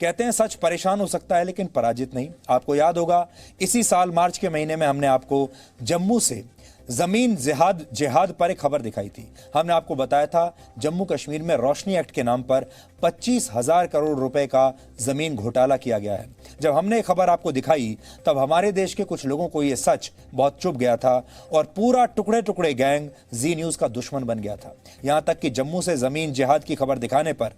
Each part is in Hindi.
कहते हैं सच परेशान हो सकता है लेकिन पराजित नहीं। आपको याद होगा इसी साल मार्च के महीने में हमने आपको जम्मू से जमीन जिहाद पर एक खबर दिखाई थी। हमने आपको बताया था जम्मू कश्मीर में रोशनी एक्ट के नाम पर 25,000 करोड़ रुपए का जमीन घोटाला किया गया है। जब हमने ये खबर आपको दिखाई तब हमारे देश के कुछ लोगों को यह सच बहुत चुभ गया था और पूरा टुकड़े टुकड़े गैंग जी न्यूज का दुश्मन बन गया था। यहां तक कि जम्मू से जमीन जिहाद की खबर दिखाने पर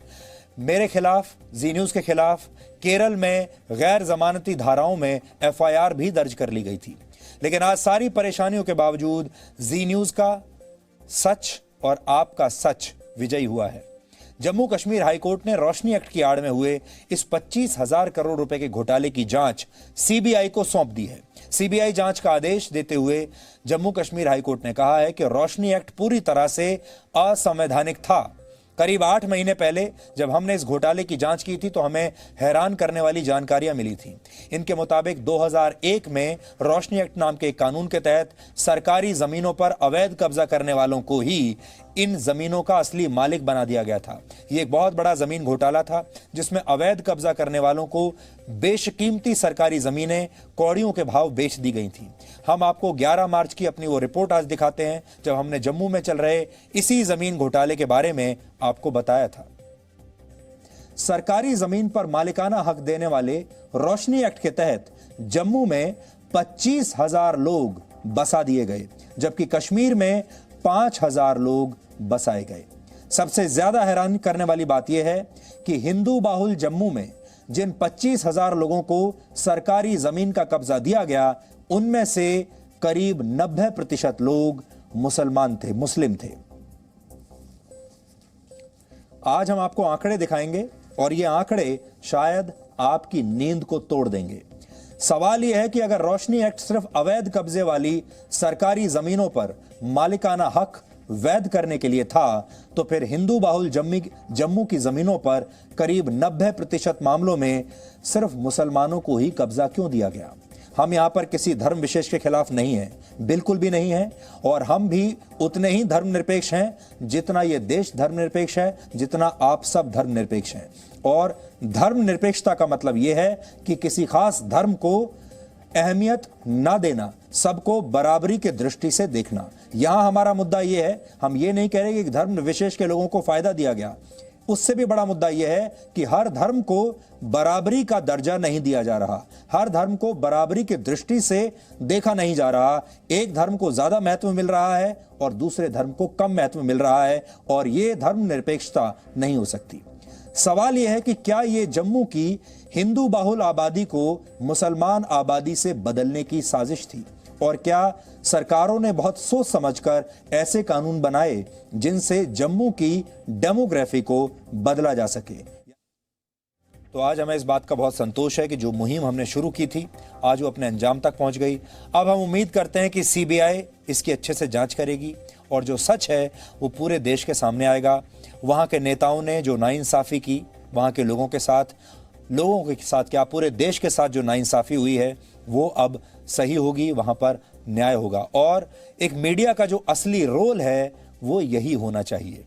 मेरे खिलाफ, जी न्यूज के खिलाफ केरल में गैर जमानती धाराओं में FIR भी दर्ज कर ली गई थी। लेकिन आज सारी परेशानियों के बावजूद जी न्यूज का सच और आपका सच विजयी हुआ है। जम्मू कश्मीर हाईकोर्ट ने रोशनी एक्ट की आड़ में हुए इस 25,000 करोड़ रुपए के घोटाले की जांच CBI को सौंप दी है। CBI जांच का आदेश देते हुए जम्मू कश्मीर हाईकोर्ट ने कहा है कि रोशनी एक्ट पूरी तरह से असंवैधानिक था। करीब 8 महीने पहले जब हमने इस घोटाले की जांच की थी तो हमें हैरान करने वाली जानकारियां मिली थी। इनके मुताबिक 2001 में रोशनी एक्ट नाम के एक कानून के तहत सरकारी जमीनों पर अवैध कब्जा करने वालों को ही इन जमीनों का असली मालिक बना दिया गया था। यह एक बहुत बड़ा जमीन घोटाला था जिसमें अवैध कब्जा करने वालों को बेशकीमती सरकारी जमीनें कौड़ियों के भाव बेच दी गई थी। हम आपको 11 मार्च की अपनी वो रिपोर्ट आज दिखाते हैं जब हमने जम्मू में चल रहे इसी जमीन घोटाले के बारे में आपको बताया था। सरकारी जमीन पर मालिकाना हक देने वाले रोशनी एक्ट के तहत जम्मू में 25,000 लोग बसा दिए गए, जबकि कश्मीर में 5,000 लोग बसाए गए। सबसे ज्यादा हैरान करने वाली बात यह है कि हिंदू बाहुल जम्मू में जिन 25,000 लोगों को सरकारी जमीन का कब्जा दिया गया उनमें से करीब 90% लोग मुस्लिम थे। आज हम आपको आंकड़े दिखाएंगे और ये आंकड़े शायद आपकी नींद को तोड़ देंगे। सवाल यह है कि अगर रोशनी एक्ट सिर्फ अवैध कब्जे वाली सरकारी जमीनों पर मालिकाना हक वैध करने के लिए था तो फिर हिंदू बाहुल जम्मू की जमीनों पर करीब 90% मामलों में सिर्फ मुसलमानों को ही कब्जा क्यों दिया गया। हम यहां पर किसी धर्म विशेष के खिलाफ नहीं हैं, बिल्कुल भी नहीं है, और हम भी उतने ही धर्मनिरपेक्ष हैं जितना यह देश धर्मनिरपेक्ष है, जितना आप सब धर्मनिरपेक्ष हैं। और धर्मनिरपेक्षता का मतलब यह है कि किसी खास धर्म को अहमियत ना देना, सबको बराबरी के दृष्टि से देखना। यहां हमारा मुद्दा यह है, हम ये नहीं कह रहे कि धर्म विशेष के लोगों को फायदा दिया गया। उससे भी बड़ा मुद्दा यह है कि हर धर्म को बराबरी का दर्जा नहीं दिया जा रहा, हर धर्म को बराबरी की दृष्टि से देखा नहीं जा रहा। एक धर्म को ज्यादा महत्व मिल रहा है और दूसरे धर्म को कम महत्व मिल रहा है, और यह धर्मनिरपेक्षता नहीं हो सकती। सवाल यह है कि क्या यह जम्मू की हिंदू बाहुल आबादी को मुसलमान आबादी से बदलने की साजिश थी, और क्या सरकारों ने बहुत सोच समझकर ऐसे कानून बनाए जिनसे जम्मू की डेमोग्राफी को बदला जा सके। तो आज हमें इस बात का बहुत संतोष है कि जो मुहिम हमने शुरू की थी आज वो अपने अंजाम तक पहुंच गई। अब हम उम्मीद करते हैं कि CBI इसकी अच्छे से जांच करेगी और जो सच है वो पूरे देश के सामने आएगा। वहां के नेताओं ने जो नाइंसाफी की, वहां के लोगों के साथ क्या पूरे देश के साथ जो नाइंसाफी हुई है वो अब सही होगी, वहां पर न्याय होगा। और एक मीडिया का जो असली रोल है वो यही होना चाहिए।